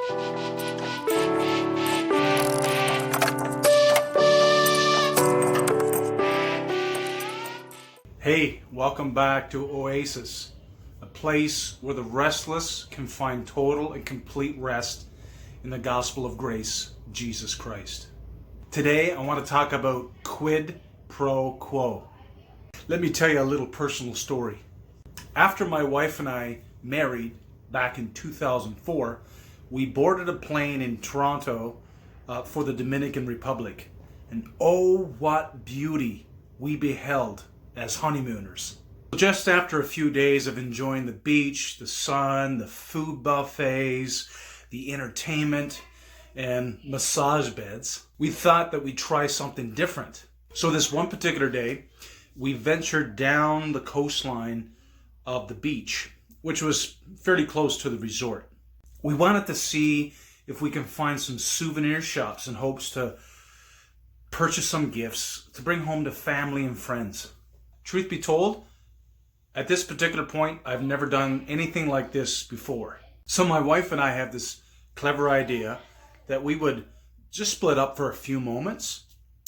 Hey, welcome back to Oasis, a place where the restless can find total and complete rest in the gospel of grace, Jesus Christ. Today, I want to talk about quid pro quo. Let me tell you a little personal story. After my wife and I married back in 2004, we boarded a plane in Toronto for the Dominican Republic. And oh, what beauty we beheld as honeymooners. Just after a few days of enjoying the beach, the sun, the food buffets, the entertainment, and massage beds, we thought that we'd try something different. So this one particular day, we ventured down the coastline of the beach, which was fairly close to the resort. We wanted to see if we can find some souvenir shops in hopes to purchase some gifts to bring home to family and friends. Truth be told, at this particular point, I've never done anything like this before. So my wife and I have this clever idea that we would just split up for a few moments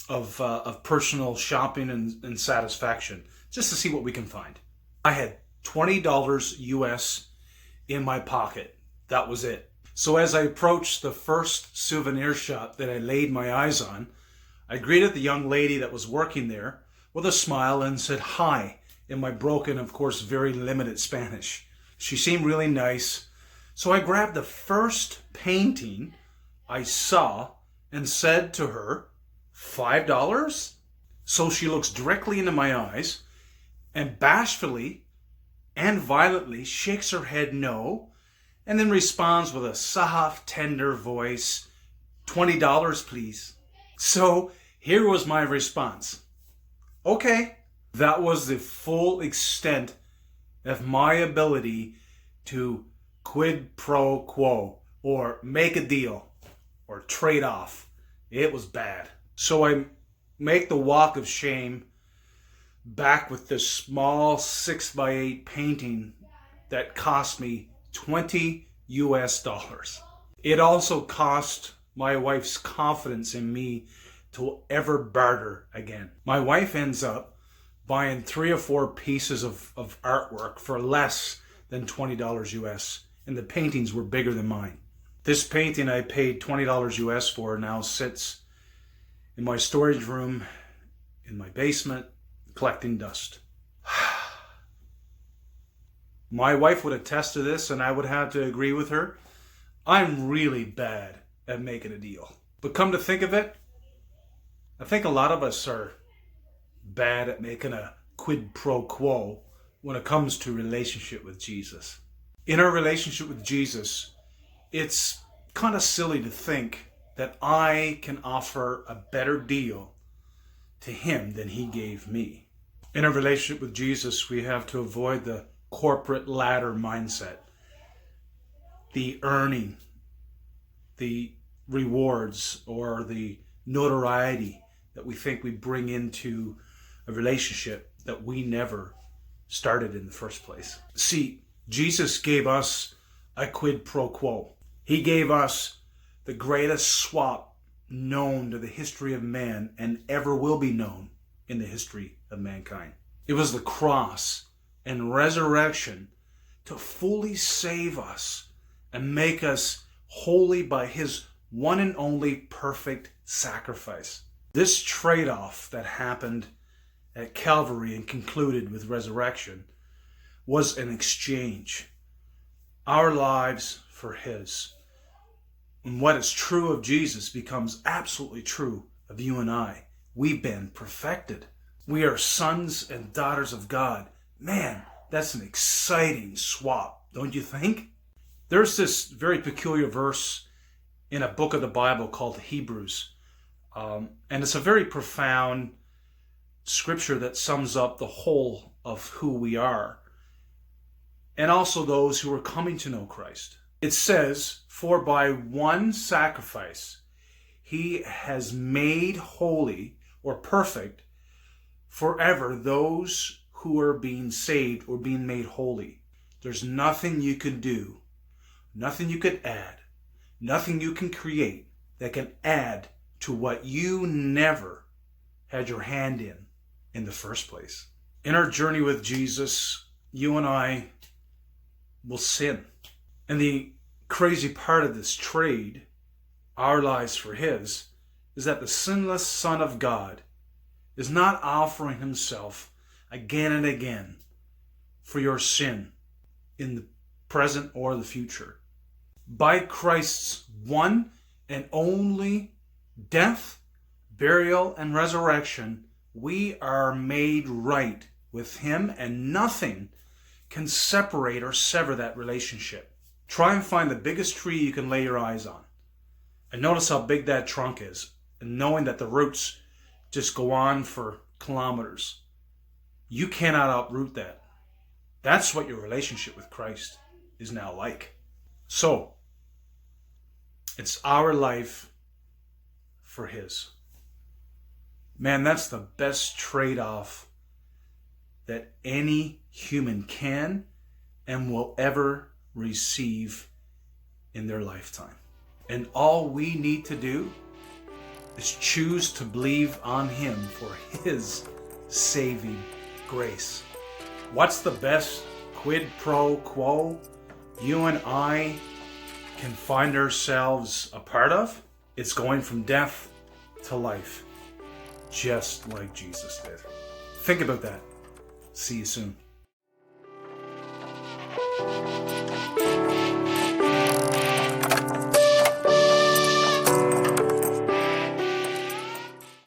of personal shopping and satisfaction, just to see what we can find. I had $20 US in my pocket. That was it. So as I approached the first souvenir shop that I laid my eyes on, I greeted the young lady that was working there with a smile and said hi in my broken, of course, very limited Spanish. She seemed really nice, so I grabbed the first painting I saw and said to her, $5? So she looks directly into my eyes and bashfully and violently shakes her head no, and then responds with a soft, tender voice, $20, please. So here was my response. Okay, that was the full extent of my ability to quid pro quo, or make a deal, or trade off. It was bad. So I make the walk of shame back with this small 6x8 painting that cost me $20 US. It also cost my wife's confidence in me to ever barter again. My wife ends up buying 3 or 4 pieces of artwork for less than $20 US, and the paintings were bigger than mine. This painting I paid $20 US for now sits in my storage room in my basement collecting dust. My wife would attest to this, and I would have to agree with her. I'm really bad at making a deal. But come to think of it, I think a lot of us are bad at making a quid pro quo when it comes to relationship with Jesus. In our relationship with Jesus, it's kind of silly to think that I can offer a better deal to him than he gave me. In a relationship with Jesus, we have to avoid the corporate ladder mindset, the earning, the rewards, or the notoriety that we think we bring into a relationship that we never started in the first place. See, Jesus gave us a quid pro quo. He gave us the greatest swap known to the history of man and ever will be known in the history of mankind. It was the cross and resurrection to fully save us and make us holy by his one and only perfect sacrifice. This trade-off that happened at Calvary and concluded with resurrection was an exchange. Our lives for his. And what is true of Jesus becomes absolutely true of you and I. We've been perfected. We are sons and daughters of God. Man, that's an exciting swap, don't you think? There's this very peculiar verse in a book of the Bible called Hebrews. And it's a very profound scripture that sums up the whole of who we are, and also those who are coming to know Christ. It says, "For by one sacrifice he has made holy or perfect forever those who are being saved or being made holy." There's nothing you could do, nothing you could add, Nothing you can create that can add to what you never had your hand in the first place. In our journey with Jesus, you and I will sin. And the crazy part of this trade, our lives for his, is that the sinless Son of God is not offering himself again and again for your sin in the present or the future. By Christ's one and only death, burial, and resurrection, we are made right with him, and nothing can separate or sever that relationship. Try and find the biggest tree you can lay your eyes on, and notice how big that trunk is, and knowing that the roots just go on for kilometers. You cannot uproot that. That's what your relationship with Christ is now like. So, it's our life for his. Man, that's the best trade-off that any human can and will ever receive in their lifetime. And all we need to do is choose to believe on him for his saving grace. What's the best quid pro quo you and I can find ourselves a part of? It's going from death to life, just like Jesus did. Think about that. See you soon.